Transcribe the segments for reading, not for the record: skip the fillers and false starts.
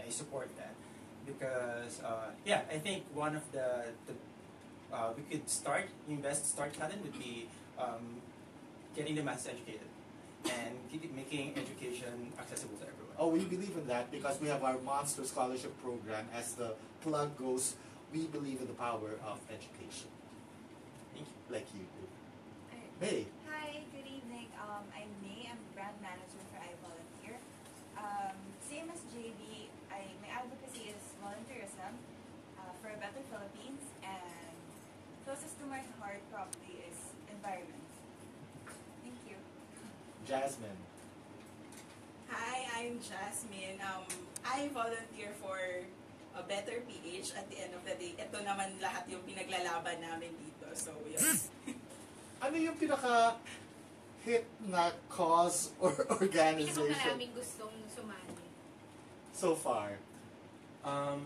I support that because yeah, I think one of the we could start talent would be getting the masses educated and making education accessible to everyone. Oh, we believe in that because we have our Monster Scholarship Program. As the plug goes, we believe in the power of education. Thank you. Like you do. May. Hi, good evening. I'm May. I'm brand manager for iVolunteer. Same as JB, my advocacy is volunteerism for a better Philippines, and closest to my heart probably is environment. Thank you. Jasmine. Hi, I'm Jasmine. I volunteer for a better PH. At the end of the day, ito naman lahat yung pinaglalaban namin dito. So, yun. Ano yung pinaka-hit na cause or organization? Pinaka-maraming gustong sumali. So far?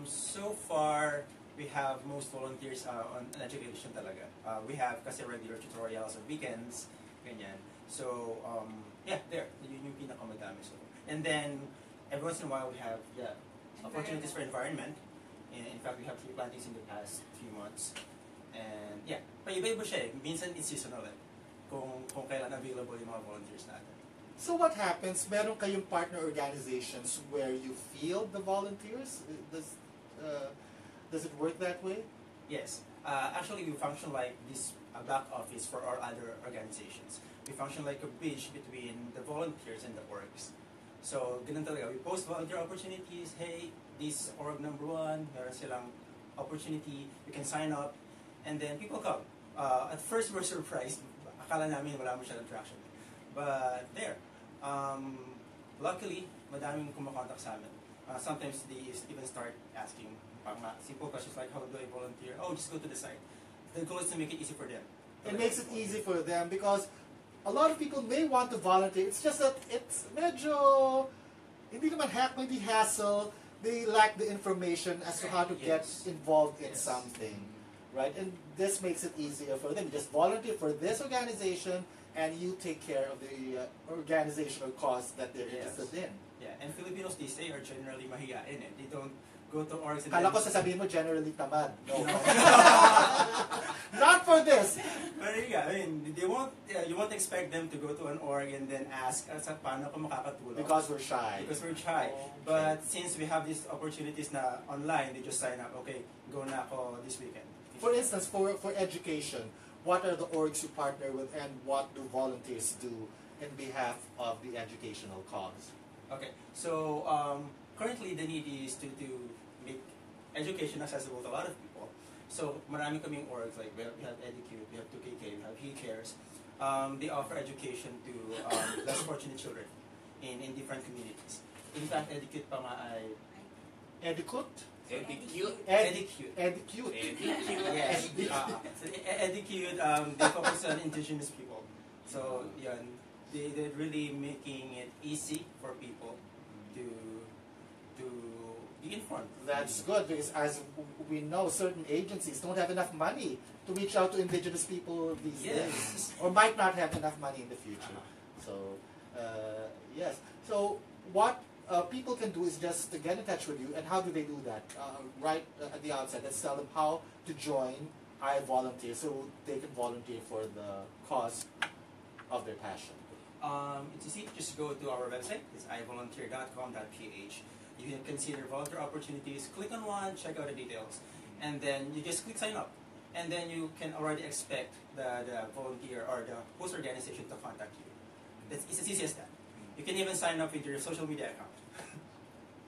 So far, we have most volunteers on education talaga. We have kasi regular tutorials on weekends, ganyan. So, yeah, there. Yun yung pinakamadami. So, and then, every once in a while, we have opportunities for environment. In fact, we have tree plantings in the past few months. And, yeah, paiba-iba siya eh. Minsan, it's seasonal eh. Kung kailan available yung mga volunteers natin. So what happens? Meron kayong partner organizations where you field the volunteers? Does it work that way? Yes. Actually, we function like this back office for our other organizations. We function like a bridge between the volunteers and the orgs. So, ganun talaga. We post volunteer opportunities. Hey, this org number 1, meron silang opportunity. You can sign up. And then people come. At first, we're surprised. Akala namin wala mo siya attraction. But there. Luckily, madaming kumakontak sa amin. Sometimes they even start asking simple questions like, how do I volunteer? Oh, just go to the site. The goal is to make it easy for them. It makes it easy for them because a lot of people may want to volunteer. It's just that it's medyo, hindi naman hindi hassle. They lack the information as to how to get involved in something, right? And this makes it easier for them. You just volunteer for this organization, and you take care of the organizational cause that they're interested in. Yeah, and Filipinos these days are generally mahiyain eh. They don't go to orgs and Kala ko sasabihin mo generally tamad. No. Not for this. But yeah, I mean, you won't expect them to go to an org and then ask paano ko makakatulong. Because we're shy. Because we're shy. But since we have these opportunities na online, they just sign up, okay, go na ako this weekend. For instance, for education, what are the orgs you partner with and what do volunteers do in behalf of the educational cause? Okay, so currently the need is to make education accessible to a lot of people. So marami kaming orgs, like we have EduCute, we have 2KK, we have He Cares. They offer education to less fortunate children in different communities. In fact, EduCute pa nga ay... EduCute? EduCute. Yes. So EduCute, they focus on indigenous people. So yun, they're really making it easy for people to be informed. That's good because as we know, certain agencies don't have enough money to reach out to indigenous people these days, or might not have enough money in the future. So yes. So what people can do is just to get in touch with you. And how do they do that? Right at the outset, let's tell them how to join iVolunteer so they can volunteer for the cause of their passion. It's easy. Just go to our website. It's ivolunteer.com.ph. You can consider volunteer opportunities. Click on one, check out the details, and then you just click sign up. And then you can already expect the volunteer or the host organization to contact you. It's as easy as that. You can even sign up with your social media account.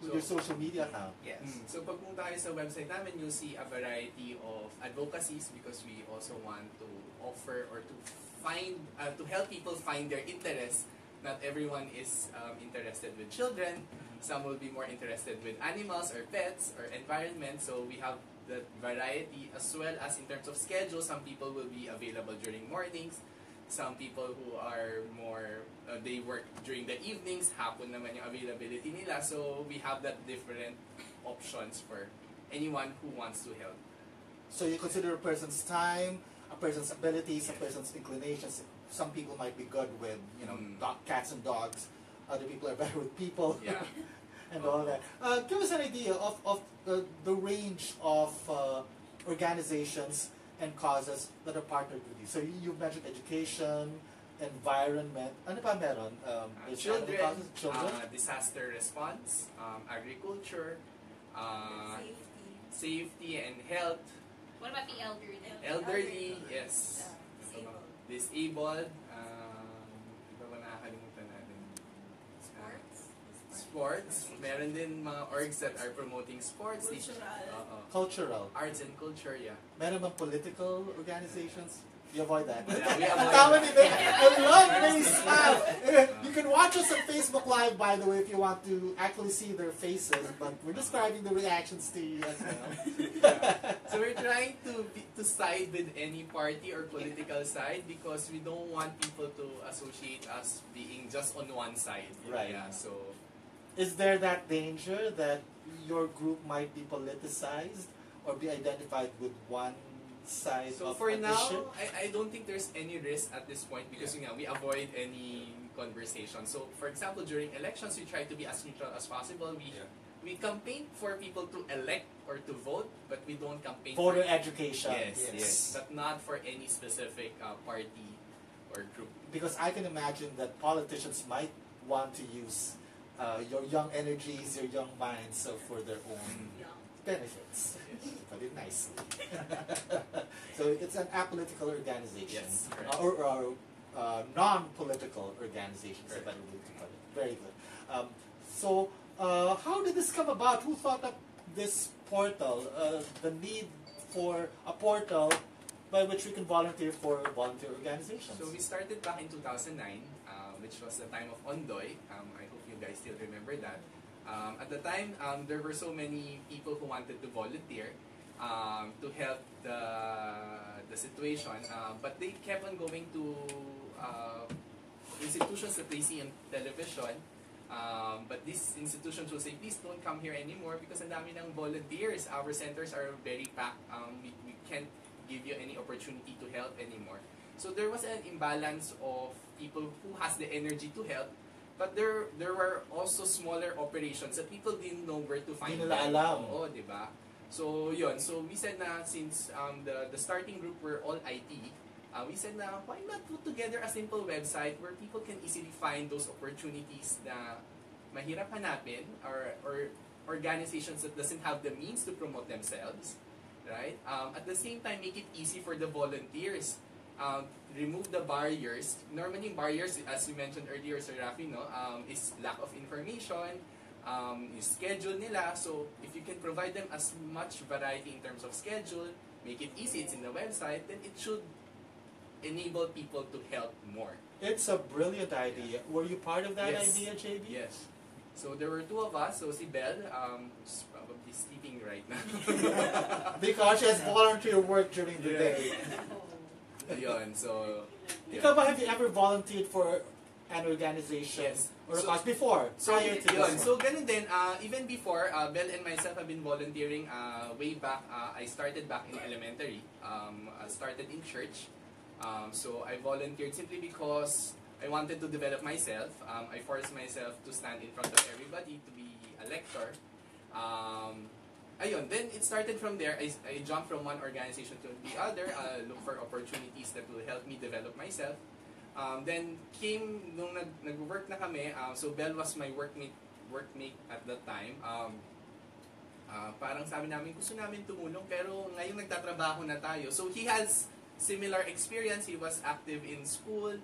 With your social media account? Yes. So pag punta kayo sa website namin, you'll see a variety of advocacies because we also want to offer or to find, to help people find their interests. Not everyone is interested with children. Some will be more interested with animals or pets or environment. So we have that variety as well as in terms of schedule. Some people will be available during mornings. Some people who are more, they work during the evenings, hapon naman yung availability nila. So we have that different options for anyone who wants to help. So you consider a person's time, a person's abilities, a person's inclinations. Some people might be good with, cats and dogs. Other people are better with people. Yeah. and all that. Give us an idea of the range of organizations and causes that are partnered with you. So you've mentioned education, environment. Ano pa meron? Children, Causes? Children? disaster response, agriculture, safety and health, What about the elderly? elderly, yes, Disabled. disabled, iba ba nakakalimutan natin? Sports. Sports, meron din mga orgs that are promoting sports, Cultural. Cultural. arts and culture, yeah. Meron bang political organizations? You avoid that. We avoid Tama that. ni May. I love May's smile. You can watch us on Facebook Live, by the way, if you want to actually see their faces. But we're describing the reactions to you as well. So we're trying to side with any party or political side because we don't want people to associate us being just on one side. Right. Yeah. So Is there that danger that your group might be politicized or be identified with one side of for an now, issue? I don't think there's any risk at this point because we avoid any conversation. So for example, during elections, we try to be as neutral as possible. We campaign for people to elect or to vote, but we don't campaign Voter for education. yes, but not for any specific party or group. Because I can imagine that politicians might want to use your young energies, your young minds, so for their own benefits. Put it nicely. So it's an apolitical organization, Yes, correct. or non-political organizations, if I would put it. Very good. So how did this come about? Who thought up this portal? The need for a portal by which we can volunteer for volunteer organizations. So we started back in 2009, which was the time of Ondoy. I hope you guys still remember that. At the time, there were so many people who wanted to volunteer to help the situation, but they kept on going to institutions that they see on television. But these institutions will say, please don't come here anymore because ang dami ng volunteers. Our centers are very packed. We can't give you any opportunity to help anymore. So there was an imbalance of people who has the energy to help, but there were also smaller operations that people didn't know where to find Di nila alam. Oo, di ba? So yun, so we said na since the starting group were all IT, we said na why not put together a simple website where people can easily find those opportunities na mahirap hanapin or organizations that doesn't have the means to promote themselves, right? At the same time, make it easy for the volunteers. Remove the barriers. Normally, barriers, as you mentioned earlier, Sir Rafi, no, is lack of information, yung schedule nila. So, if you can provide them as much variety in terms of schedule, make it easy, it's in the website, then it should enable people to help more. It's a brilliant idea. Were you part of that Yes. idea, JB? Yes. So, there were two of us. So, si Belle, who's probably sleeping right now. Because she has volunteer work during the Yeah. day. Yun, so... Ikaw ba, have you ever volunteered for an organization Yes. or a So- cause before? Prior to yun. this So one? ganun din, even before, Belle and myself have been volunteering way back. I started back in elementary. I started in church. So I volunteered simply because I wanted to develop myself. I forced myself to stand in front of everybody to be a lector. Ayun, then it started from there. I jumped from one organization to the other, look for opportunities that will help me develop myself. Then came nung nag-work na kami, so Belle was my workmate at that time. Parang sabi namin, gusto namin tumulong pero ngayong nagtatrabaho na tayo. So he has similar experience, he was active in school.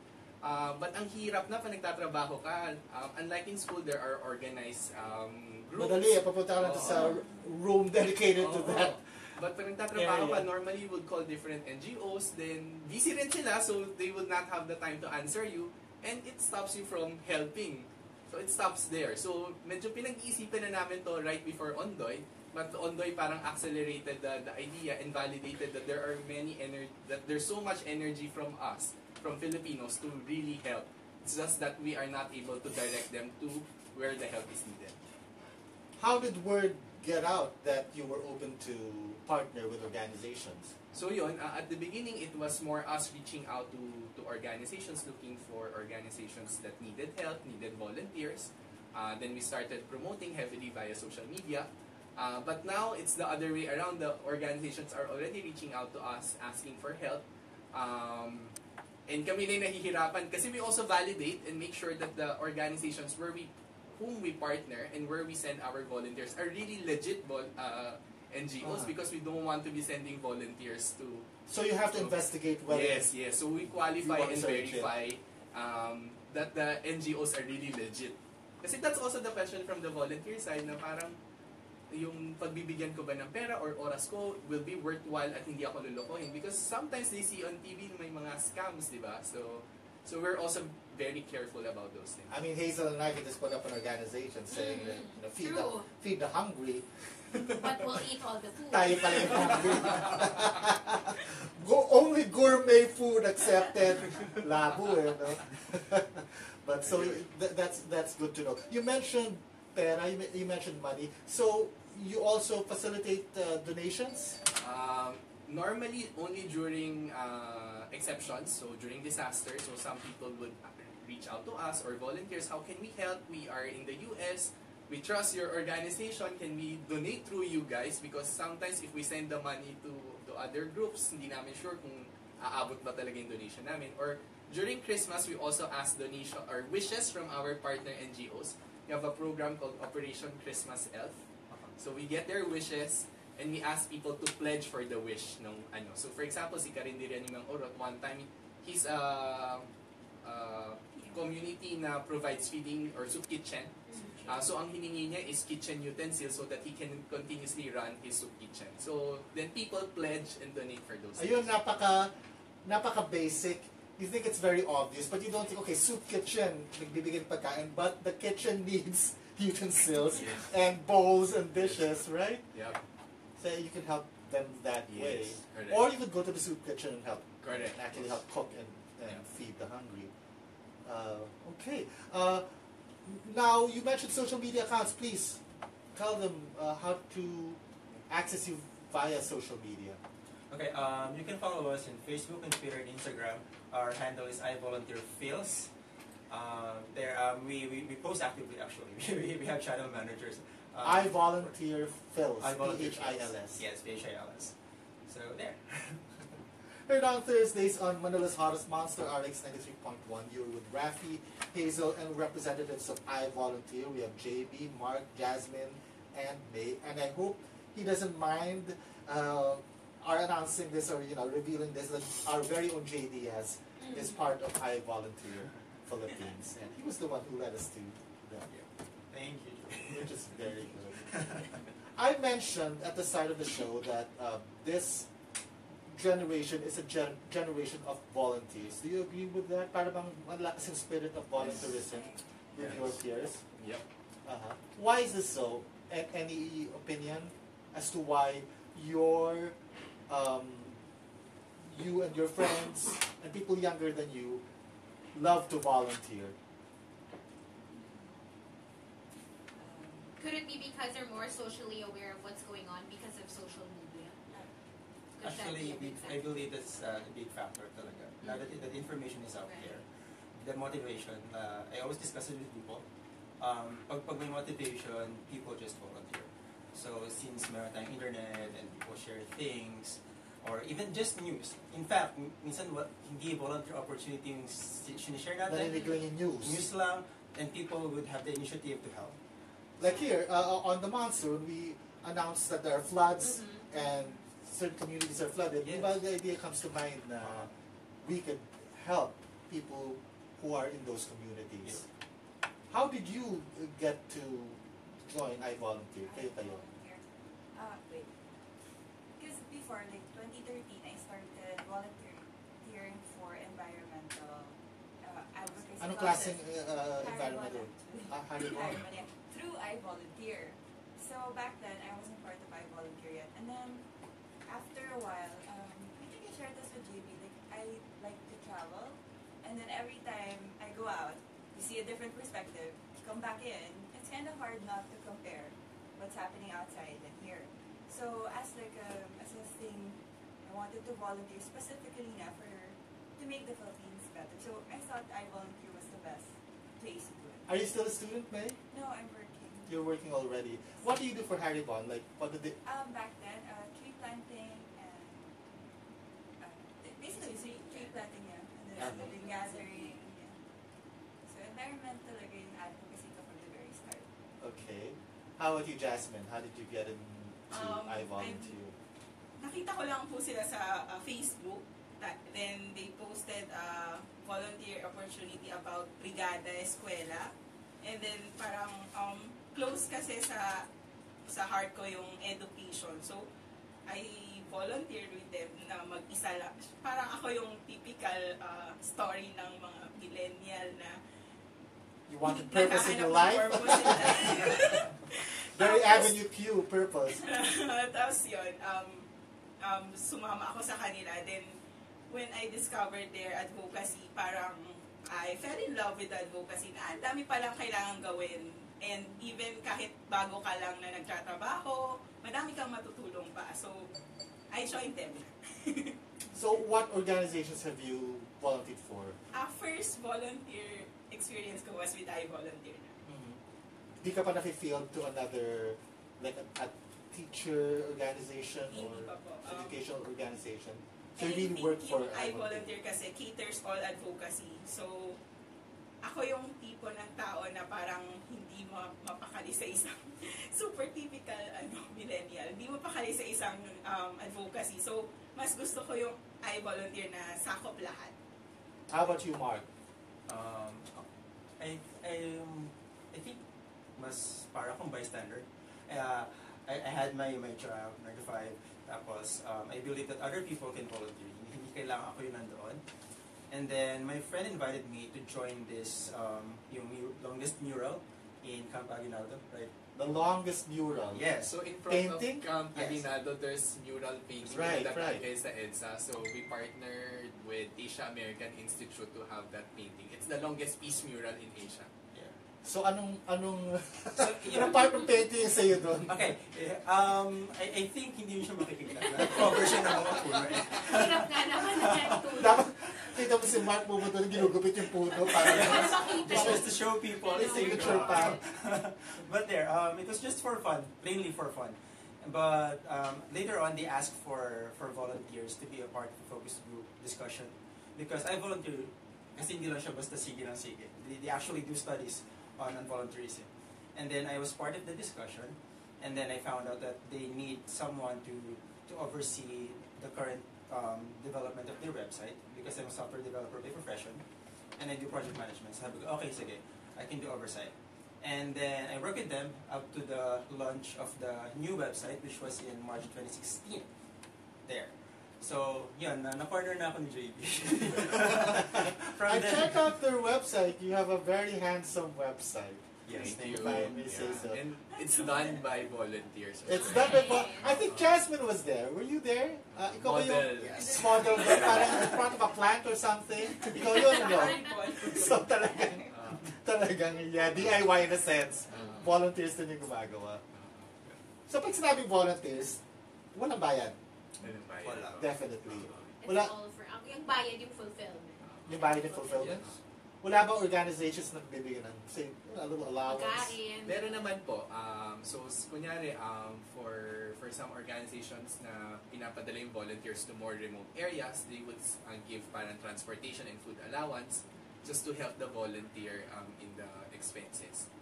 But ang hirap na pag nagtatrabaho ka. Unlike in school, there are organized groups. Madali, papunta ka lang Oo. sa room dedicated to Oo. that. But pag nagtatrabaho ka, Area. normally you would call different NGOs, then busy rin sila, so they would not have the time to answer you, and it stops you from helping. So it stops there. So medyo pinag-iisipan na namin to right before Ondoy, but Ondoy parang accelerated the idea and validated that there are that there's so much energy from us, from Filipinos, to really help. It's just that we are not able to direct them to where the help is needed. How did word get out that you were open to partner with organizations? So yun, at the beginning, it was more us reaching out to organizations, looking for organizations that needed help, needed volunteers. Then we started promoting heavily via social media. But now it's the other way around. The organizations are already reaching out to us asking for help. And kami na nahihirapan kasi we also validate and make sure that the organizations whom we partner and where we send our volunteers are really legit NGOs, because we don't want to be sending volunteers to... So you have to investigate whether... Yes. So we qualify and verify that the NGOs are really legit. Kasi that's also the question from the volunteer side na parang yung pagbibigyan ko ba ng pera or oras ko will be worthwhile at hindi ako lulukohin, because sometimes they see on TV may mga scams, di ba? So we're also very careful about those things. I mean, Hazel and I can just put up an organization saying that, feed the hungry. But we'll eat all the food. Tayo pala yung hungry. Only gourmet food accepted. Labo no? But so that's good to know. You mentioned pera, you mentioned money. So you also facilitate donations? Normally only during exceptions, so during disasters. So some people would reach out to us or volunteers, how can we help? We are in the US, we trust your organization, can we donate through you guys? Because sometimes if we send the money to other groups, hindi namin sure kung aabot ba talaga yung donation namin. Or during Christmas, we also ask donation or wishes from our partner NGOs. We have a program called Operation Christmas Elf. So we get their wishes and we ask people to pledge for the wish ng ano. So for example, si Karindirian Mang Orot, one time he's a community na provides feeding or soup kitchen. So ang hiningi niya is kitchen utensils so that he can continuously run his soup kitchen. So then people pledge and donate for those. Ayun, napaka basic. You think it's very obvious, but you don't think, okay, soup kitchen, nagbibigay ng pagkain, but the kitchen needs utensils and bowls and dishes, right? Yep. So you can help them that way. Correct. Or you could go to the soup kitchen and help. Correct. And actually help cook and feed the hungry. Okay. Now, you mentioned social media accounts. Please tell them how to access you via social media. Okay, you can follow us in Facebook and Twitter and Instagram. Our handle is iVolunteerFeels. There, we post actively actually. we have channel managers. iVolunteer Phils. iVolunteer P-H-I-L-S. Yes, P-H-I-L-S. So there. Heard on Thursdays on Manila's Hottest Monster, RX 93.1. You're with Rafi, Hazel, and representatives of iVolunteer. We have JB, Mark, Jasmine, and May. And I hope he doesn't mind our announcing this or revealing this. That our very own JD is part of iVolunteer Philippines, and he was the one who led us to that. Thank you. Which is very good. I mentioned at the start of the show that this generation is a generation of volunteers. Do you agree with that? Para bang malakas yung spirit of volunteerism with your peers? Yep. Why is this so? Any opinion as to why you and your friends and people younger than you love to volunteer? Could it be because they're more socially aware of what's going on because of social media? Could that be Actually, a big I factor? believe that's a big factor talaga. Now that information is out there, the motivation, I always discuss it with people. Pag may motivation, people just volunteer. So since meron tayong internet and people share things, or even just news. In fact, minsan hindi volunteer opportunity yung sinishare natin. Narinig ko yung news. News lang, and people would have the initiative to help. Like here, on the monsoon, we announced that there are floods and certain communities are flooded. Yes. Diba, the idea comes to mind na we could help people who are in those communities. How did you get to join iVolunteer? Kayo. Wait. Because before, like 2013, I started volunteering for environmental advocacy. Anong klaseng causes. environmental? Environment, yeah. Through iVolunteer. So back then, I wasn't part of iVolunteer yet. And then, after a while, I think I shared this with JB, like, I like to travel. And then every time I go out, you see a different perspective, you come back in, it's kind of hard not to compare what's happening outside and here. So as like as a thing, I wanted to volunteer specifically to make the Philippines better. So I thought iVolunteer was the best place to do it. Are you still a student, May? No, I'm working. You're working already. What do you do for Haribon? Like, what did they... Back then, tree planting and basically tree planting, yeah. And then living gathering, yeah. So environmental talaga yung advocacy ko from the very start. Okay. How about you, Jasmine? How did you get into iVolunteer? Nakita ko lang po sila sa Facebook. Then they posted a volunteer opportunity about Brigada Eskwela. And then parang close kasi sa heart ko yung education. So I volunteered with them na mag-isa lang. Parang ako yung typical story ng mga millennial na You wanted purpose in your life? Very Avenue Q purpose. Tapos yun, sumama ako sa kanila. Then, when I discovered their advocacy, parang I fell in love with advocacy na ang dami palang kailangan gawin. And even kahit bago ka lang na nagtatrabaho, madami kang matutulong pa. So, I joined them. So, what organizations have you volunteered for? First volunteer experience ko was with iVolunteer na. Di ka pa nafe-field to another, like a teacher organization Hindi or pa po. educational organization? So, I you really think work for yung iVolunteer kasi caters all advocacy. So, ako yung tipo ng tao na parang hindi mapakali sa isang super typical millennial. Hindi mapakali sa isang advocacy. So, mas gusto ko yung iVolunteer na sakop lahat. How about you, Mark? I think mas para akong bystander. I had my job, 9 to 5. Tapos, I believe that other people can volunteer. Hindi kailangan ako yung nandoon. And then, my friend invited me to join this, yung longest mural in Camp Aguinaldo, right? The longest mural. Yes. So in front Painting? of Camp Yes. Aguinaldo, there's mural painting Right, that right. is sa EDSA. So we partnered with Asia American Institute to have that painting. It's the longest peace mural in Asia. Yeah. So, anong So, anong part ng painting yung sa'yo doon? Okay. I think hindi mo siya makikita. Cover siya ng mga puno. Hirap nga naman yan, tulad. Dapat, kita mo si Mark pumunta na ginugupit yung puno para It's just to show people It's the signature pa. But there, it was just for fun, plainly for fun. But later on, they asked for volunteers to be a part of the focus group discussion. Because I volunteer, kasi hindi lang siya basta sige ng sige. They actually do studies on volunteerism. And then I was part of the discussion. And then I found out that they need someone to oversee the current development of their website because I'm a software developer by profession and I do project management. So I go, okay, sige, I can do oversight. And then I worked with them up to the launch of the new website which was in March 2016. There. So, yun, na-partner na ako ni JB. I checked out their website. You have a very handsome website. Yes, Thank If you. I may say so. And it's done by volunteers. It's done by... I think Jasmine was there. Were you there? Ikaw ba yung Model. Yes. model ba? Parang in front of a plant or something? Ikaw yun, no? So talagang, yeah, DIY in a sense. Volunteers din yung gumagawa. So pag sinabing volunteers, walang bayad. Wala. Definitely. It's Wala, all for, yung bayad yung fulfillment. yung bayad yung fulfillment. Yes. Wala bang organizations na nagbibigay ng, say, a little allowance? Pagkain. Meron naman po. So, kunyari, for some organizations na pinapadala yung volunteers to more remote areas, they would give parang transportation and food allowance just to help the volunteer in the expenses.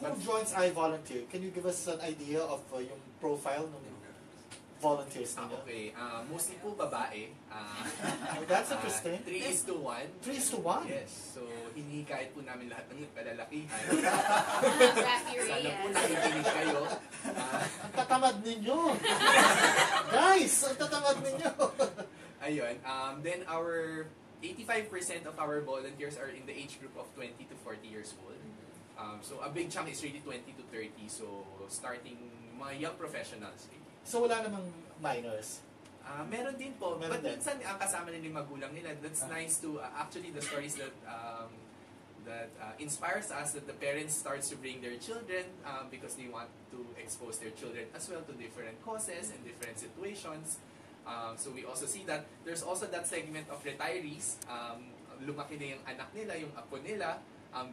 Who joins iVolunteer? Can you give us an idea of yung profile ng volunteers ninyo? Okay. Mostly po babae. Oh, that's interesting. 3:1. 3:1? Yes. So, hinihikayat po namin lahat ng kalalakihan. Rafi Sana po Reyes. nakikinig kayo. Ang tatamad ninyo! Guys! Ang tatamad ninyo! Ayun. Then our 85% of our volunteers are in the age group of 20 to 40 years old. So a big chunk is really 20 to 30. So starting mga young professionals. So wala namang minors. Meron din po. Meron But din. minsan ang kasama nila yung magulang nila. That's nice to actually the stories that inspires us that the parents starts to bring their children because they want to expose their children as well to different causes and different situations. So we also see that there's also that segment of retirees. Lumaki na yung anak nila, yung apo nila.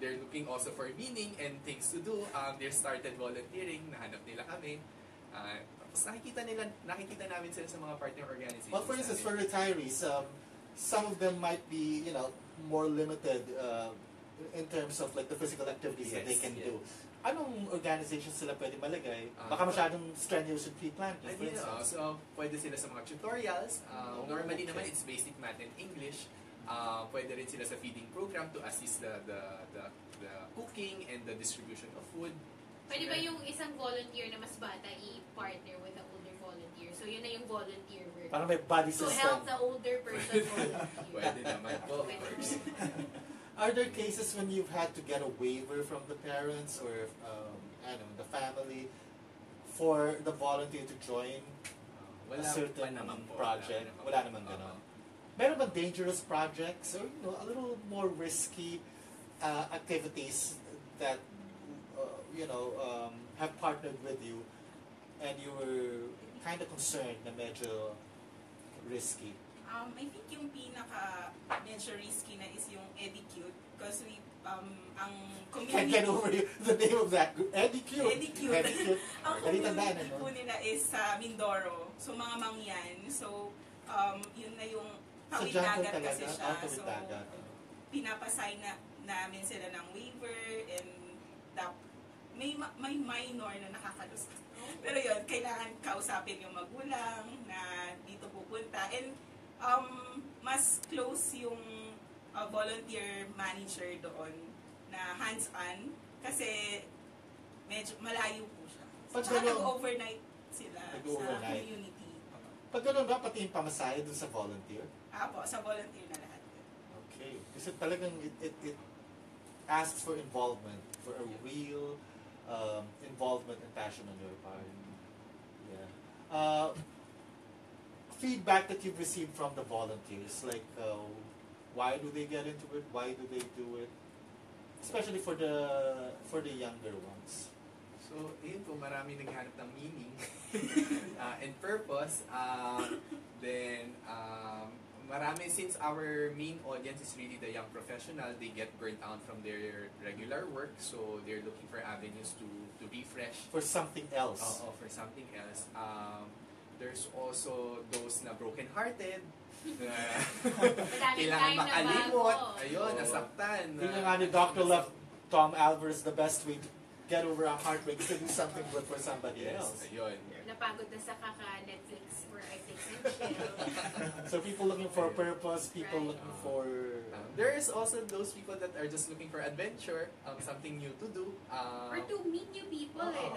They're looking also for meaning and things to do. They started volunteering, nahanap nila kami. Tapos nakikita namin sila sa mga partner organizations. Well, for instance, for retirees, some of them might be, more limited in terms of like the physical activities that they can do. Anong organization sila pwede malagay? Baka masyadong strenuous and pre-planned, for instance. So, pwede sila sa mga tutorials. Normally naman, it's basic math and English. Pwede rin sila sa feeding program to assist the cooking and the distribution of food. Pwede ba yung isang volunteer na mas bata i-partner with the older volunteer? So yun na yung volunteer work. Parang may body So system. help the older person volunteer. Pwede naman po. Are there cases when you've had to get a waiver from the parents or the family for the volunteer to join a certain project? Wala naman gano'n. Meron ba dangerous projects or a little more risky activities that have partnered with you and you were kind of concerned na medyo risky? I think yung medyo risky na is yung Edicute because ang Can't community get over the name of that group. Edicute. Edicute. Ang community no? po nila is sa Mindoro. So mga mangyan. So yun na yung tawid dagat kasi siya. So pinapasign namin sila ng waiver and may minor na nakakalusot. Pero yun, kailangan kausapin yung magulang na dito pupunta. And mas close yung volunteer manager doon na hands-on kasi medyo malayo po siya. Tsaka nag-overnight sila sa community. Pag gano'n ba, pati yung pamasahe dun sa volunteer? Po, sa volunteer na lahat. Okay. Kasi talagang it asks for involvement, for a real involvement and passion on your part. Yeah. Feedback that you've received from the volunteers, like why do they get into it? Why do they do it? Especially for the younger ones. So, yun po, marami naghanap ng meaning and purpose. Then, marami, since our main audience is really the young professional, they get burnt out from their regular work, so they're looking for avenues to refresh. For something else. For something else. There's also those na broken-hearted, kailangan makalimot, ayun, nasaktan. Yun nga ni Dr. Love, Tom Alvarez, the best way to get over a heartbreak is to do something good for somebody else. Ayun. Napagod na sa kaka-Netflix or iFlix and chill. So people looking for purpose, people looking for... There is also those people that are just looking for adventure, something new to do. Or to meet new people, the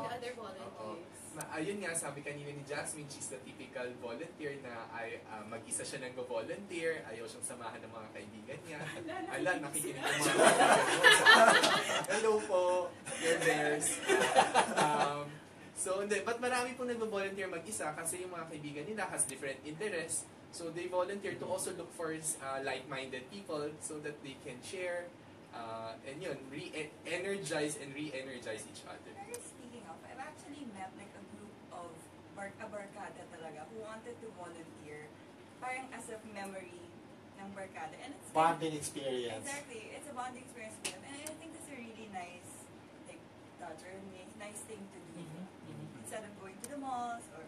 other volunteers. Ayun nga, sabi kanina ni Jasmine, she's the typical volunteer na mag-isa siya nang go-volunteer, ayaw siyang samahan ng mga kaibigan niya. Ala, nakikinig ng mga hello po, you're theirs. But marami pong nag-volunteer mag-isa kasi yung mga kaibigan nila has different interests. So they volunteer to also look for like-minded people so that they can share and yun, re-energize and re-energize each other. Speaking of, I've actually met like a group of a barkada talaga who wanted to volunteer parang as a memory ng barkada. And it's bonding experience. Exactly. It's a bonding experience for them. And I think that's a really nice touch or nice thing to do. Instead of going to the malls or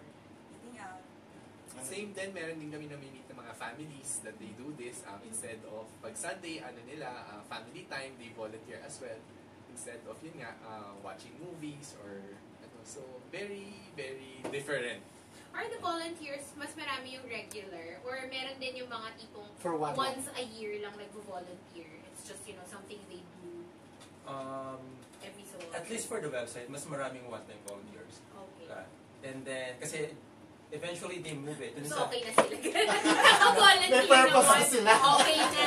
eating out. Same din, meron din kami nami-meet ng mga families that they do this. Instead of pag Sunday, family time, they volunteer as well. Instead of yun nga, watching movies or so very, very different. Are the volunteers, mas marami yung regular? Or meron din yung mga tipong For once a year lang nag-volunteer? It's just, something they do every so often. At least for the website, mas maraming one-time volunteers. Okay. And then, kasi eventually they move it. So okay na sila. Naka-volunteer May purpose na sila. Okay na.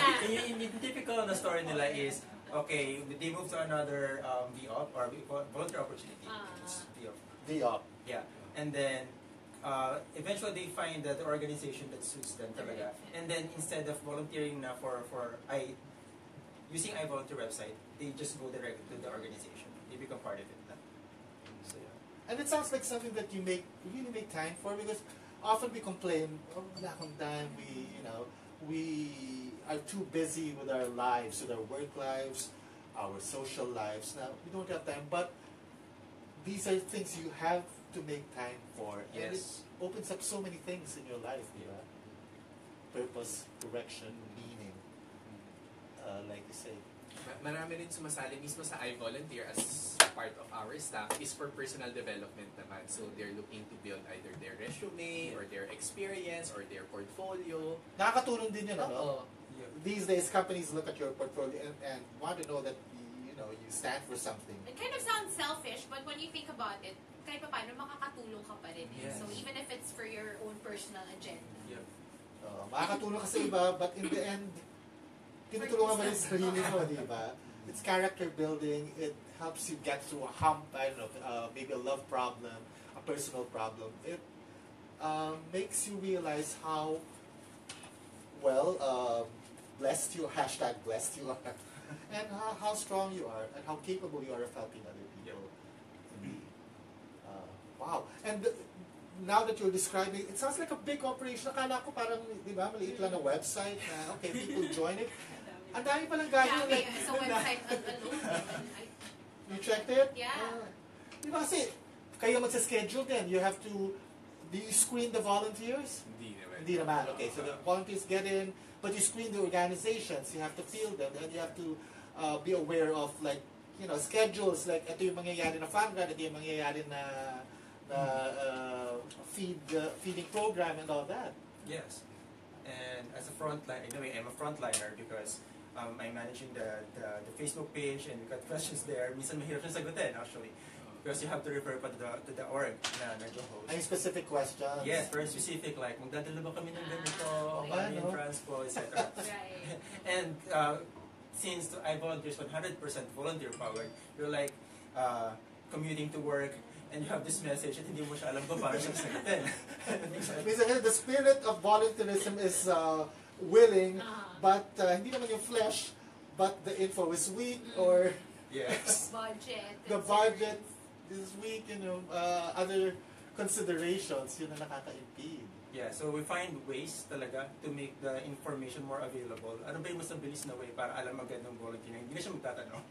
Yung typical na story nila is, okay, they move to another VOP or volunteer opportunity. It's VOP. VOP. Yeah. And then, eventually they find the organization that suits them talaga. And then instead of volunteering na using iVolunteer website, they just go direct to the organization. They become part of it. So yeah. And it sounds like something that you really make time for, because often we complain, wala akong time, we are too busy with our lives, with our work lives, our social lives. Now, we don't have time, but these are things you have to make time for. And it Yes. opens up so many things in your life, di ba? Purpose, direction, meaning, like you say. Marami rin sumasali mismo sa iVolunteer as part of our staff is for personal development naman. So they're looking to build either their resume or their experience or their portfolio. Nakakatulong din yun, ano? Oo. These days, companies look at your portfolio and want to know that you know you stand for something. It kind of sounds selfish, but when you think about it, kahit pa paano makakatulong ka pa rin. Yes. So even if it's for your own personal agenda. Yep. Makakatulong ka sa iba, but in the end, tinutulungan mo rin sa sarili mo, di ba? It's character building. It helps you get through a hump, I don't know, maybe a love problem, a personal problem. It makes you realize how blessed you, #blessed you are, and how strong you are, and how capable you are of helping other people. Wow. And now that you're describing, it sounds like a big operation. Akala ko parang, di ba, maliit lang na website na, okay, people join it. Ang dami palang gagawin. Yeah, it's a website alone. You checked it? Yeah. Di ba kasi, kayo magsa-schedule din. You have to, do you screen the volunteers? Hindi naman. Hindi naman. Okay, so the volunteers get in, but you screen the organizations. You have to field them, and you have to be aware of, like, you know, schedules. Like, ito yung mangyayari na fund run, ito yung mangyayari na feeding program and all that. Yes. And as a frontline, in a way, I'm a frontliner because I'm managing the Facebook page and we've got questions there. Minsan mahirap siya sagutin, actually. Because you have to refer pa to the org na nag-host. Any specific questions? Yes, very specific, like, magdadala ba kami ng ganito, yeah, in no? transport, etc. Right. And since iVolunteer is 100% volunteer powered, you're like commuting to work, and you have this message at hindi mo siya alam kung paano siya sagutin. Basically, the spirit of volunteerism is willing, but hindi naman yung flesh, but the info is weak, or Yes. Budget. the budget is weak, you know, other considerations, yun ang nakaka-impede. Yeah, so we find ways talaga to make the information more available. Ano ba yung mas mabilis na way para alam agad ng volunteer na hindi na siya magtatanong?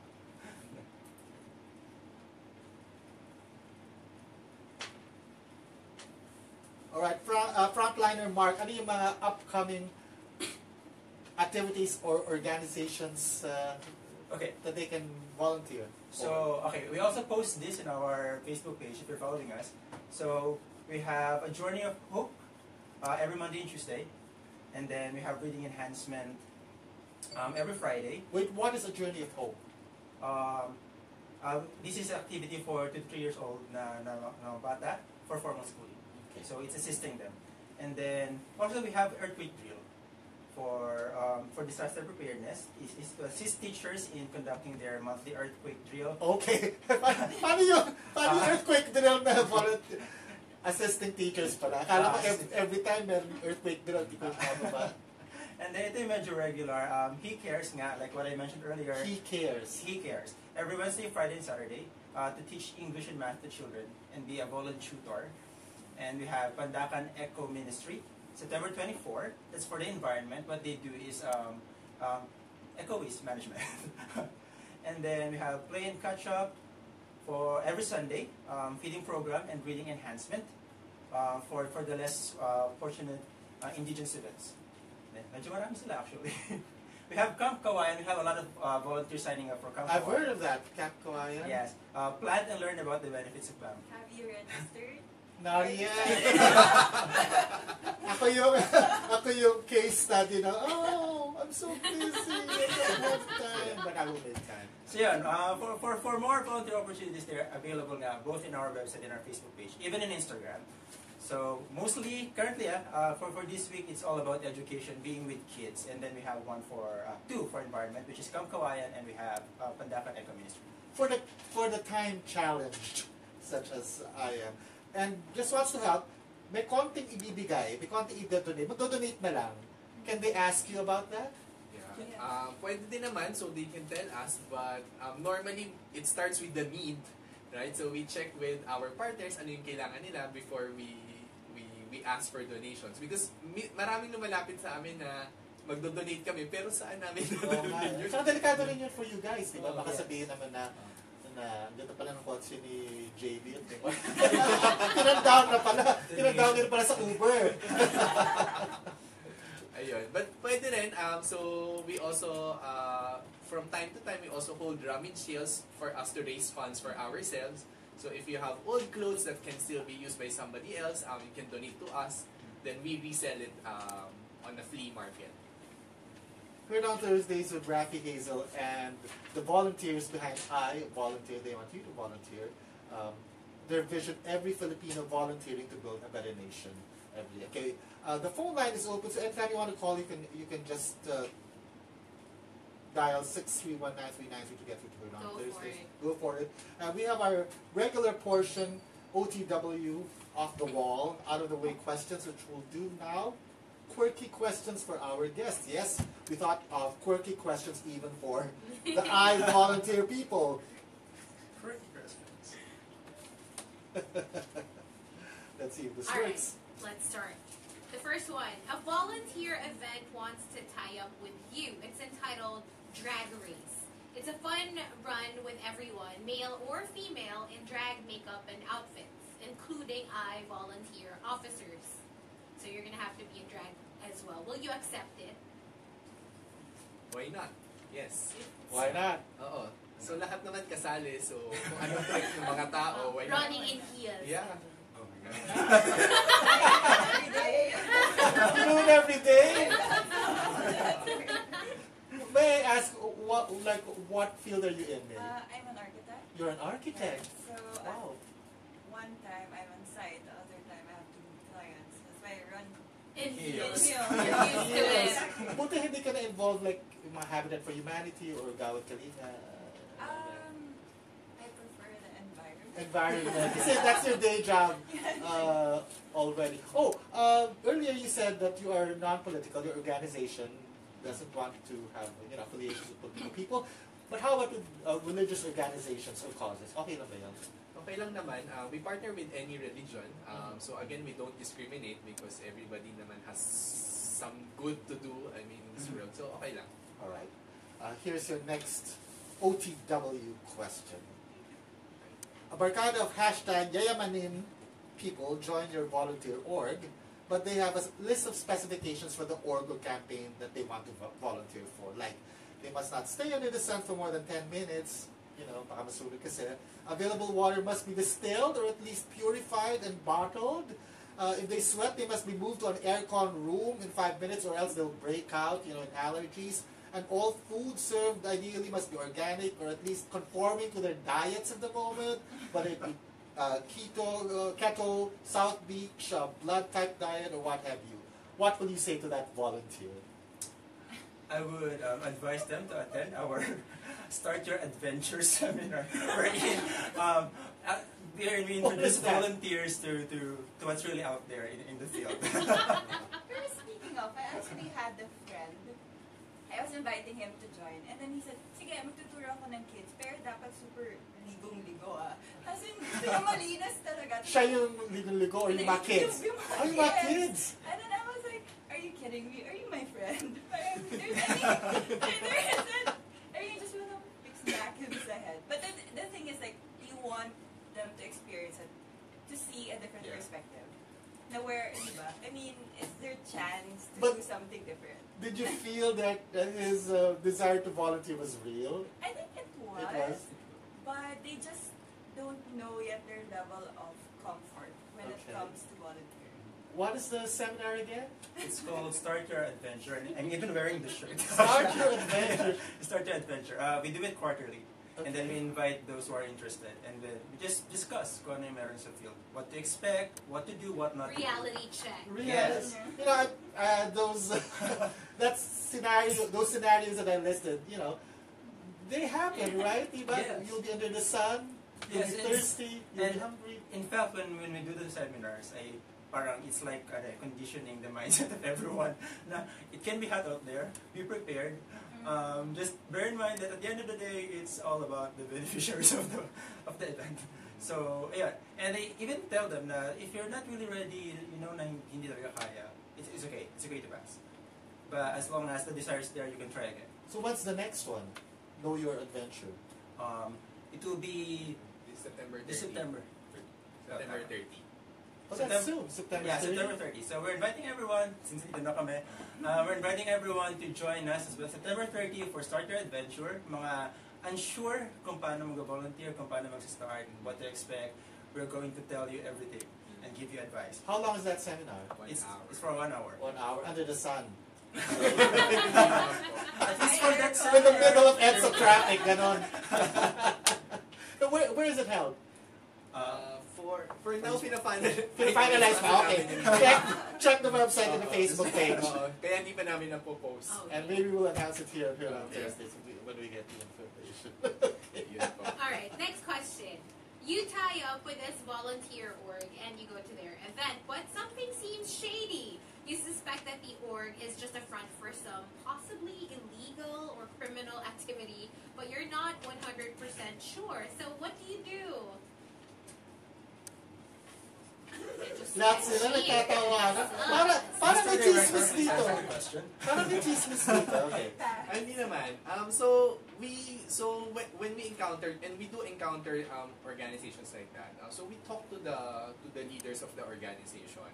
Alright, frontliner Mark, ano yung mga upcoming activities or organizations Okay. that they can volunteer? So, okay, we also post this in our Facebook page if you're following us. So, we have a Journey of Hope every Monday and Tuesday. And then we have Reading Enhancement every Friday. Wait, what is a Journey of Hope? This is activity for 2 to 3 years old na bata for formal schooling. Okay. So, it's assisting them. And then, also we have earthquake drill for disaster preparedness. Is to assist teachers in conducting their monthly earthquake drill. Okay. Paano yung earthquake drill na volunteer? Assisting teachers pala. Akala ko every time meron earthquake drill, di ko ano ba? And then ito yung medyo regular. He cares nga, like what I mentioned earlier. He cares. He cares. Every Wednesday, Friday, and Saturday to teach English and math to children and be a volunteer tutor. And we have Pandakan Eco Ministry, September 24. That's for the environment. What they do is eco waste management. And then we have Play and Catch Up for every Sunday, feeding program and reading enhancement for the less fortunate indigenous students. Medyo marami sila actually. We have Camp Kawayan. We have a lot of volunteers signing up for Camp Kawayan. I've heard of that, Camp Kawayan. Yes. Plan and learn about the benefits of BAM. Have you registered? Not yet. ako yung case study na, I'm so busy, I don't have time, but I will make time. So yun, for more volunteer opportunities, they're available nga both in our website and our Facebook page, even in Instagram. So mostly, currently, for this week, it's all about education, being with kids, and then we have two for environment, which is Camp Kawayan, and we have Pandakan Eco Ministry. For the time challenged, such as I am, and just wants to help, may konting ibibigay, may konting i-donate, mag-donate na lang. Can they ask you about that? Yeah. Pwede din naman, so they can tell us, but normally, it starts with the need, right? So we check with our partners ano yung kailangan nila before we ask for donations. Because maraming lumalapit sa amin na magdo-donate kami, pero saan namin Oo nga. dadalhin yun? Tsaka delikado rin yun for you guys, di ba? Oo, Baka yes. sabihin naman na dito pala ng kotse ni JB, di ba? Tinandown na pala. Tinandown din pala sa Uber. Ayun. But pwede rin, so we also, from time to time, we also hold rummage sales for us to raise funds for ourselves. So if you have old clothes that can still be used by somebody else, you can donate to us. Then we resell it on a flea market. We're on Thursdays with Rafi Hazel and the volunteers behind iVolunteer. They want you to volunteer. Their vision, every Filipino volunteering to build a better nation every day. Okay, the phone line is open, so anytime you want to call, you can just dial 631-9393 to get through to her on Go for Thursdays. it. Go for it. We have our regular portion, OTW, off the wall, out of the way questions, which we'll do now. Quirky questions for our guests. Yes, we thought of quirky questions even for the iVolunteer people. Correct questions. Let's see if this All right, works. let's start. The first one, a volunteer event wants to tie up with you. It's entitled Drag Race. It's a fun run with everyone, male or female, in drag makeup and outfits, including iVolunteer officers. So you're gonna have to be in drag as well. Will you accept it? Why not? Yes. Why not? Oo. So lahat naman kasali, so kung anong type ng mga tao, why not? Running in heels. Yeah. Oh my God. Every day. You do it every day? May I ask, what field are you in, Millie? I'm an architect. You're an architect. So Wow. one time I'm on site, the other time I have to meet clients. That's why I run. In Heels. heels. Heels. You're used to it. Yes. Buti hindi ka na-involve like yung mga Habitat for Humanity or Gawad Kalinga. I prefer the environment. Environment. Kasi that's your day job already. Oh, earlier you said that you are non-political. Your organization doesn't want to have affiliations with political people. But how about with religious organizations or causes? Okay lang ba yan? Okay lang naman. We partner with any religion. So again, we don't discriminate because everybody naman has some good to do, in this world. So okay lang. All right. Here's your next OTW question. A barkada of hashtag Yayamanin people join your volunteer org, but they have a list of specifications for the org or campaign that they want to volunteer for. Like, they must not stay under the sun for more than 10 minutes. Baka masulit kasi. Available water must be distilled or at least purified and bottled. If they sweat, they must be moved to an aircon room in 5 minutes or else they'll break out, in allergies. And all food served ideally must be organic or at least conforming to their diets at the moment. But it be keto, South Beach, blood type diet, or what have you. What will you say to that volunteer? I would advise them to attend our Start Your Adventure seminar. Wherein we introduce volunteers to what's really out there in the field. Pero speaking of, I actually had a friend. I was inviting him to join. And then he said, sige, magtuturo ako ng kids. Pero dapat super ligong-ligo Kasi gusto niya malinis talaga. Siya yung ligo-ligo or yung mga kids? Yung Oh, yung mga kids! And then I was like, are you kidding me? Are you my friend? You just want to smack him in the head. But the thing is, like, you want them to experience it, to see a different perspective. Now, where, diba? Is there a chance to do something different? Did you feel that his desire to volunteer was real? I think it was. It was? But they just don't know yet their level of comfort when it Okay. comes to volunteering. What is the seminar again? It's called Start Your Adventure. And I'm even wearing the shirt. Start Your Adventure. Start Your Adventure. We do it quarterly. And then we invite those who are interested. And then we just discuss kung ano yung meron sa field. What to expect, what to do, what not to do. Reality check. Yes. Those scenarios that I listed, they happen, right? Diba? Yes. You'll be under the sun, you'll Yes, be and- thirsty, you'll be and- hungry. In fact, when we do the seminars, it's like conditioning the mindset of everyone. Na it can be hot out there. Be prepared. Just bear in mind that at the end of the day, it's all about the beneficiaries of the event. So yeah, and I even tell them that if you're not really ready, na hindi talaga kaya, it's okay. It's okay to pass. But as long as the desire is there, you can try again. So what's the next one? Know Your Adventure. It will be This September 30. this September. September 30. Oh, that's soon. September Yeah, 30. September 30. So we're inviting everyone, since ito na kami, we're inviting everyone to join us as well. September 30 for Start Your Adventure. Mga unsure kung paano mag-volunteer, kung paano mag-start, what to expect, we're going to tell you everything and give you advice. How long is that seminar? 1 It's hour. for 1 hour. 1 hour under the sun. At least for that In the middle of EDSA traffic, ganon. Where is it held? For now, Finalize pa, okay. Check the website and the Facebook page. Kaya hindi pa namin napopost. Oh, And maybe we'll announce it here on Thursdays when we get the information. Yun po. All right, next question. You tie up with this volunteer org and you go to their event, but something seems shady. You suspect that the org is just a front for some possibly illegal or criminal activity, but you're not 100% sure. So what do you do? Lahat sila nagtatawanan. Para may chismis dito. Para may chismis dito. Okay. Hindi naman. So when we encountered, and we do encounter organizations like that. So we talk to the leaders of the organization,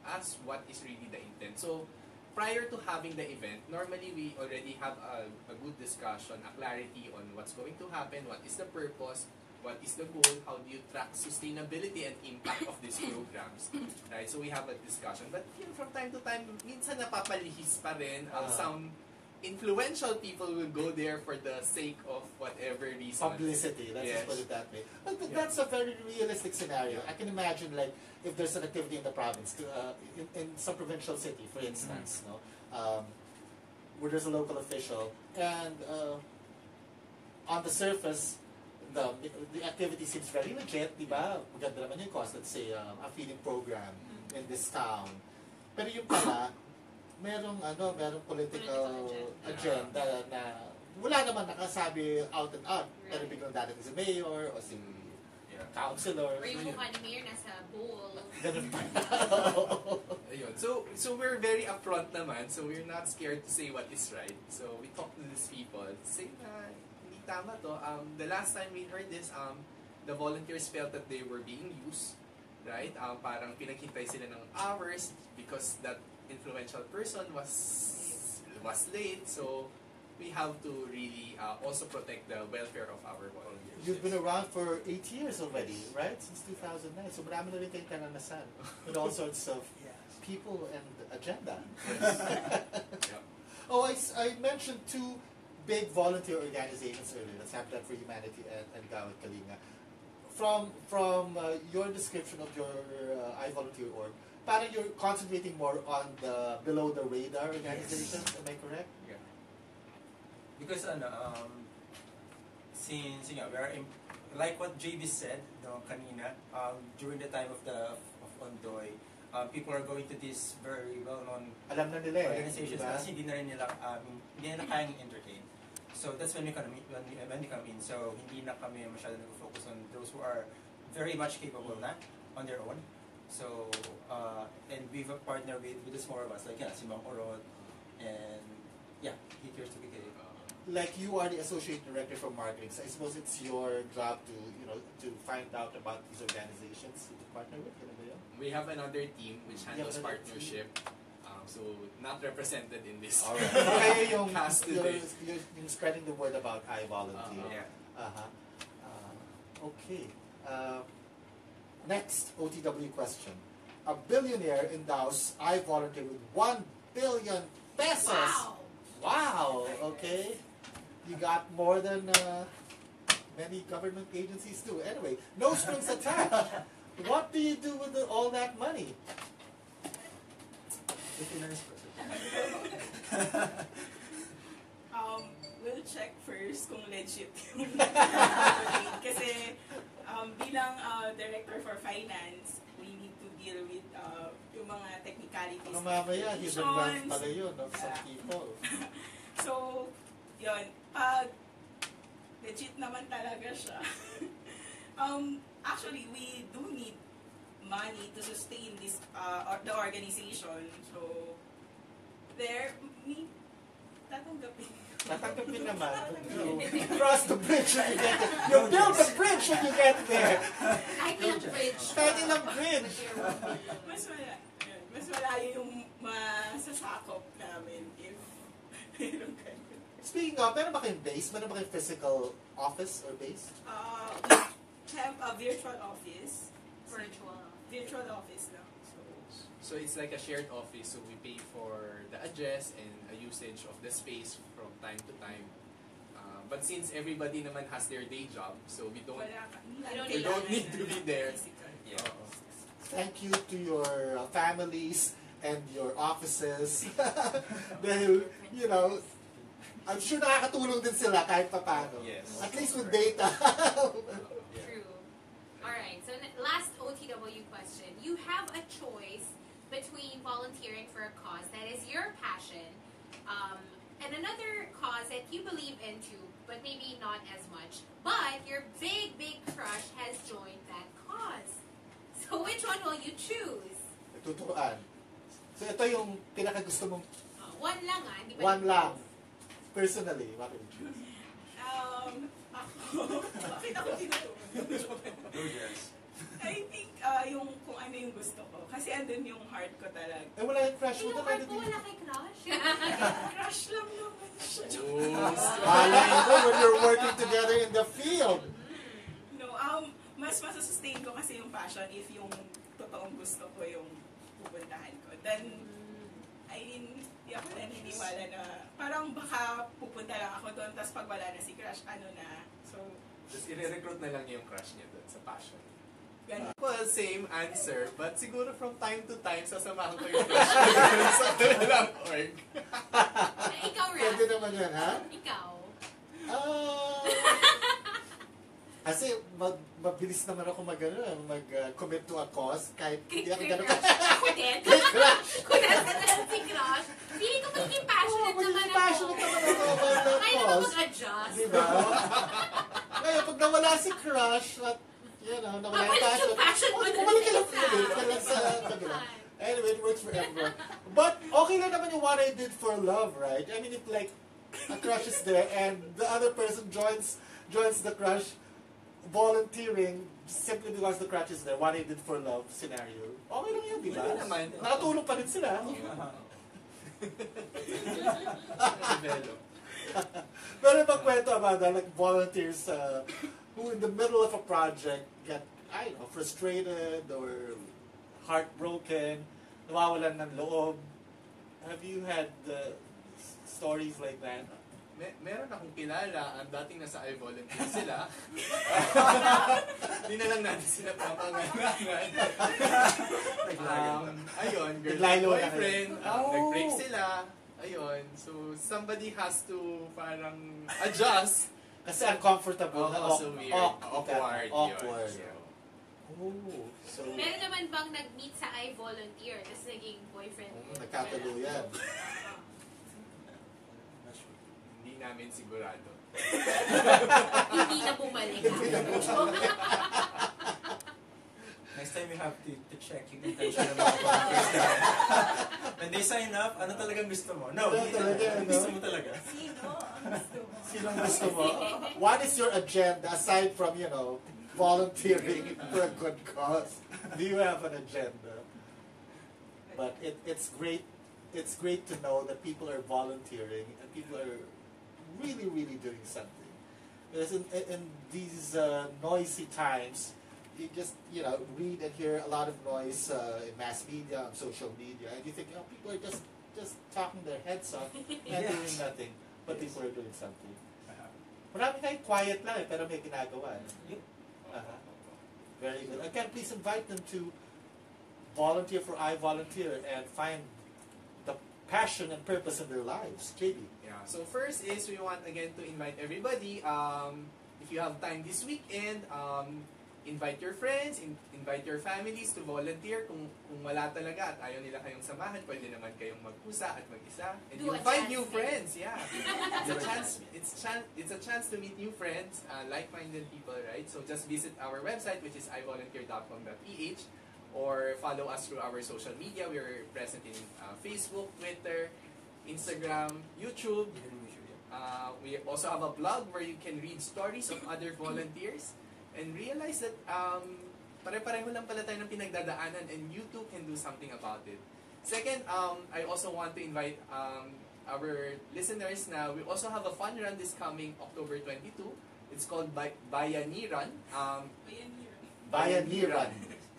ask what is really the intent. So prior to having the event, normally we already have a good discussion, a clarity on what's going to happen, what is the purpose, what is the goal, how do you track sustainability and impact of these programs, right? So we have a discussion. But from time to time, minsan napapalihis pa rin. Some influential people will go there for the sake of whatever reason. Publicity, let's just put it that way. But that's a very realistic scenario. I can imagine, like, if there's an activity in the province, in some provincial city, for instance, no, where there's a local official, and on the surface, the activity seems very legit, di ba? Maganda naman yung cause, let's say, a feeding program in this town. Pero yung pala, merong political agenda na wala naman nakasabi out and out. Pero biglang dadating si mayor o si councilor. Or yung mukha ni Mayor nasa bowl. Ganun pa. Ayun. So we're very upfront naman, so we're not scared to say what is right. So we talk to these people, say na hindi tama to. The last time we heard this, the volunteers felt that they were being used, right? Parang pinaghintay sila ng hours because that influential person was late. So we have to really also protect the welfare of our volunteers. You've been around for 8 years already, right? Since 2009. So marami na rin kayong karanasan with all sorts of people and agenda. Yep. Oh, I mentioned two big volunteer organizations earlier. That's Habitat for Humanity and Gawad Kalinga. From your description of your iVolunteer org, parang you're concentrating more on the below the radar organizations. Am I correct? Yeah. Because since we are like what JB said kanina, during the time of Ondoy, people are going to these very well-known organizations kasi hindi na rin nila kayang entertain. So that's when we come in. So hindi na kami masyado nag-focus on those who are very much capable na on their own. So and we've partnered with the smaller ones like si Mang Orod and he cares to be gay. Like you are the associate director for marketing, so I suppose it's your job to find out about these organizations to partner with. We have another team which handles partnership. So not represented in this. All right. So cast today. you're spreading the word about iVolunteer. Yeah. Okay. Next OTW question. A billionaire endows iVolunteer with 1 billion pesos. Wow! Wow. Okay. You got more than many government agencies too. Anyway, no strings attached. What do you do with all that money? We'll check first kung legit yung kasi bilang director for finance, we need to deal with yung mga technicalities. Mamaya, hidden wealth pala yun of some people. So, yun. Pag legit naman talaga siya. Actually, we do need money to sustain this the organization. So, there, me, tatanggapin. Tatanggapin naman. You cross the bridge when you get there. You build the bridge when you get there. Kahit ilang bridge. Kahit ilang bridge. Mas malayo yung masasakop namin if meron kayo. Speaking of, meron ba kayong base? Meron ba kayong physical office or base? We have a virtual office. Virtual. Virtual office lang. So it's like a shared office, so we pay for the address and a usage of the space from time to time. But since everybody naman has their day job, so we don't need to be there. Yeah. Thank you to your families and your offices. Dahil, you know, I'm sure nakakatulong din sila kahit papano. Yes. At least with data. True. Alright, so last OTW question. You have a choice between volunteering for a cause that is your passion and another cause that you believe into, but maybe not as much. But your big, big crush has joined that cause. So which one will you choose? Tuturuan. So ito yung pinakagusto mong One lang hindi ba? one lang. Personally, what would you choose? Bakit ako tinuturo? Go, Jess. I think yung kung ano yung gusto ko. Kasi andun yung heart ko talaga. Eh, wala yung crush mo Yung talaga heart mo wala kay crush? Crush lang naman siya. Alam mo, when you're working together in the field. No, mas masusustain ko kasi yung passion if yung totoong gusto ko yung pupuntahan ko. Then, I mean, di ako naniniwala na parang baka pupunta lang ako doon tapos pag wala na si crush, ano na. So, Just i-recruit na lang niya yung crush niya doon sa passion. ganun. Well, same answer, but siguro from time to time, sasamahan ko yung crush niya sa kanilang org. Ikaw, Pwede Raph. naman yan, ha? Ikaw. Kasi mabilis naman ako mag-commit to a cause kahit hindi ako ganun Ako din. kay crush. Kung nasa na si crush, feeling ko magiging passionate naman Magiging ako. passionate naman ako about that Kaya naman cause. mag-adjust. Diba? Ngayon, pag nawala si crush, at, you know, nawala yung Babalik yung passion mo bumalik ka lang sa ulit. Kailan sa kabila. Anyway, it works for everyone. But okay lang naman yung what I did for love, right? I mean, if like a crush is there and the other person joins the crush volunteering simply because the crush is there, what I did for love scenario. Okay lang yun, di ba? Hindi naman. Nakatulong pa rin sila. Develop. Pero ibang kwento about that, like volunteers who in the middle of a project get, I don't know, frustrated or heartbroken, nawawalan ng loob. Have you had stories like that? Meron akong kilala, ang dating nasa iVolunteer sila. Hindi na lang natin sila papangalangan. Ayun, girl and Naglalo na boyfriend, kayo. nag-break sila. Ayun, so somebody has to parang adjust. Kasi uncomfortable. Also weird. Awkward. Awkward. Yun. Oh, so Meron naman bang nag-meet sa iVolunteer tapos naging boyfriend mo? nagkatuluyan. Hindi namin sigurado. Hindi na bumalik. Next time you have to check yung intention ng mga volunteers na. When they sign up, ano talagang gusto mo? No, Ano talaga, ano? gusto mo talaga. Sino ang gusto mo? Sinong gusto mo? What is your agenda aside from, you know, volunteering for a good cause? Do you have an agenda? But it's great. It's great to know that people are volunteering and people are really, really doing something. Because in these noisy times, you just, you know, read and hear a lot of noise in mass media, on social media, and you think, you know, people are just talking their heads off and doing nothing. But people are doing something. Marami tayong quiet lang pero may ginagawa. Very good. Again, please invite them to volunteer for iVolunteer and find the passion and purpose in their lives. JB. Yeah. So first is we want again to invite everybody. If you have time this weekend, invite your friends, invite your families to volunteer. Kung wala talaga at ayaw nila kayong samahan, pwede naman kayong magpusa at mag-isa. And Do you'll a find chance new meet. friends. Yeah. It's a chance to meet new friends, like-minded people, right? So just visit our website, which is ivolunteer.com.ph, or follow us through our social media. We're present in Facebook, Twitter, Instagram, YouTube. Even we should, yeah. We also have a blog where you can read stories of other volunteers and realize that pare-pareho lang pala tayo ng pinagdadaanan and you too can do something about it. Second, I also want to invite our listeners na we also have a fun run this coming October 22. It's called Bayani Run. Bayani Run.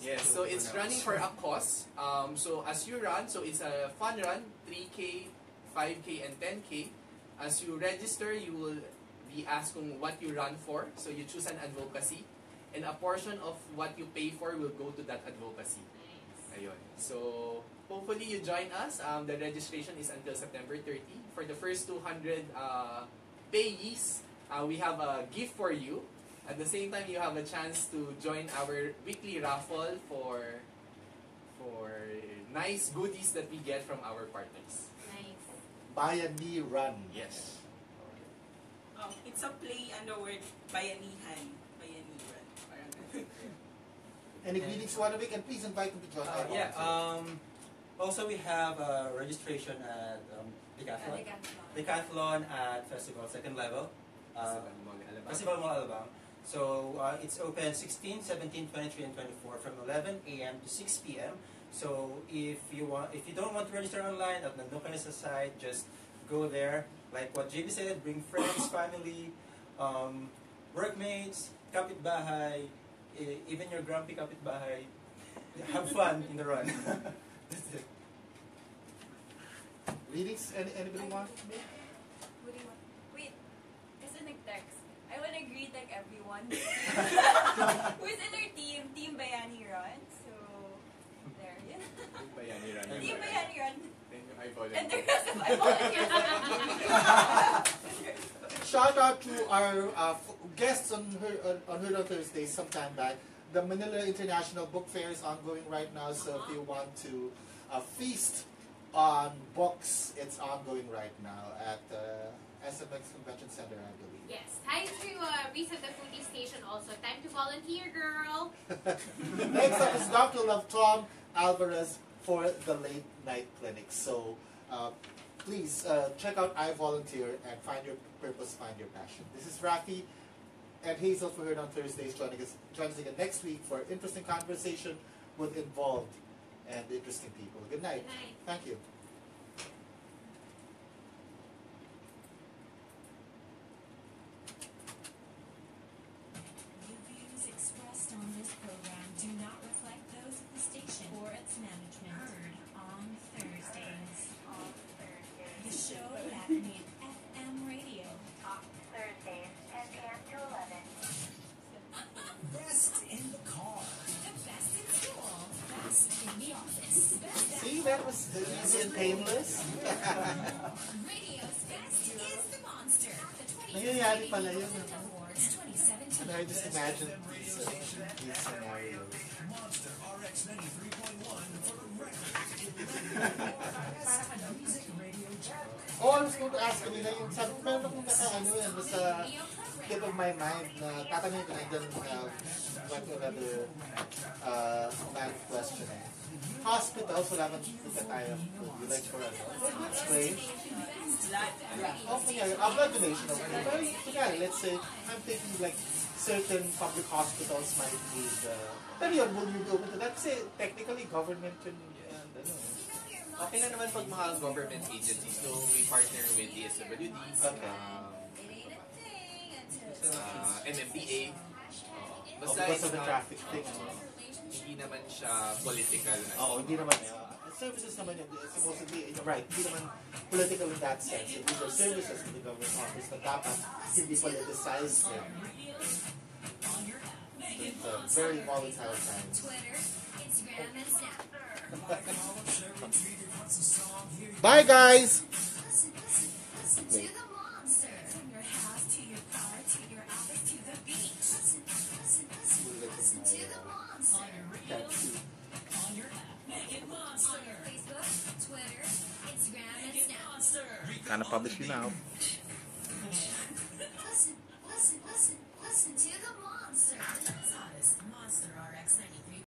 Yes, so it's running for a cause. So as you run, so it's a fun run, 3K, 5K, and 10K. As you register, you will be asked kung what you run for. So you choose an advocacy. And a portion of what you pay for will go to that advocacy. Ayun. So hopefully you join us. The registration is until September 30. For the first 200 payees, we have a gift for you. At the same time, you have a chance to join our weekly raffle for nice goodies that we get from our partners. Nice. Bayani Run. Yes. It's a play on the word bayanihan. Bayanihan. Parang ganun. Any greetings you want to make? And please invite them to join our Yeah. volunteer. Also, we have registration at Decathlon. Decathlon at Festival Second Level. Festival Mall Alabang. So it's open 16, 17, 23, and 24 from 11 a.m. to 6 p.m. So if you don't want to register online, at nandun ka na sa site, just go there. Like what JB said, bring friends, family, workmates, kapitbahay, even your grumpy kapitbahay. Have fun in the run. That's it. Greetings? Anybody want? What do you want? Wait, kasi nag-text. I want to greet like everyone who's in our Team Bayani Run. So, there. Yeah. Bayani Run. Team Bayani Run. Then yung iVolunteer. And the rest of iVolunteer. Shout out to our guests on Heard on Thursday sometime back. The Manila International Book Fair is ongoing right now, so if you want to feast on books, it's ongoing right now at SMX Convention Center, I believe. Yes. Time to reset the foodie station also. Time to volunteer, girl. Next up is Dr. Love Tom Alvarez for the late night clinic. So please check out iVolunteer and find your purpose, find your passion. This is Rafi and Hazel for Heard on Thursdays. Join us again next week for interesting conversation with involved and interesting people. Good night. Good night. Thank you. The views expressed on this program do not reflect those of the station or its management. Heard on Thursdays. The show that made FM radio. Thursdays, 10 a.m. to 11. Best in the car. The best in school. Best in the office. See, that was easy and painless. Radio's best is the monster. The Nangyayari pala yun, ano? Awards 2017. And I just imagine these scenarios. Monster RX 93.1 for the record. Music radio channel. Oh, I was going to ask kanina yung sabi ko, meron akong naka-ano yan, basta tip of my mind na tatanungin ko na dyan what another line of question eh. Hospitals, wala man kita tayo. Would you like for us? Explain. Okay, yeah, blood donation. Okay. Pero, kunyari, let's say, I'm thinking like certain public hospitals might need, pero yun, will you go into that? Kasi technically, government and ano. Okay lang naman pag mga government agencies. So we partner with DSWD, Okay. MMDA. Because of the traffic thing. Hindi naman siya political na. Oo, hindi naman. Services naman yun. Supposedly, you're right, hindi naman political in that sense. These are services to the government office na dapat hindi politicized yun. It's a very volatile time. Twitter, Instagram, and Snap. Bye, guys! Listen to the monster. From your house to your car to your office to the beach. Listen to the monster. On your radio, on your app, make it monster. On your Facebook, Twitter, Instagram, and Snap. Kind of publish you now.